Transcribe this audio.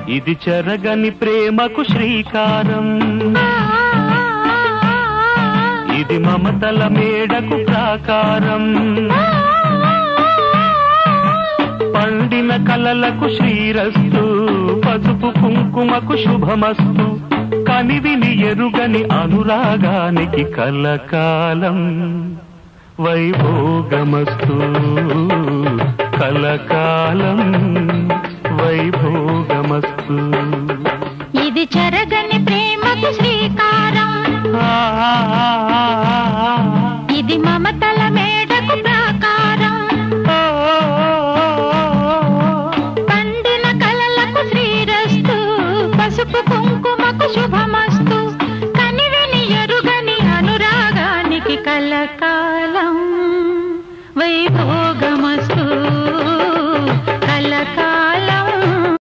ఇది చెరగని ప్రేమకు శ్రీకారం, ఇది మమతల మేడకు ప్రాకారం, పండిన కలలకు శ్రీరస్తు, పసుపు కుంకుమకు శుభమస్తు, కనివిని ఎరుగని అనురాగానికి కలకాలం వైభోగమస్తు, కలకాలం వైభోగమస్తు. ఇది చెరగని ప్రేమకు శ్రీకారం, ఇది మమతల మేడకు ప్రాకారం, పండిన కలలకు శ్రీరస్తు, పసుపు కుంకుమకు శుభ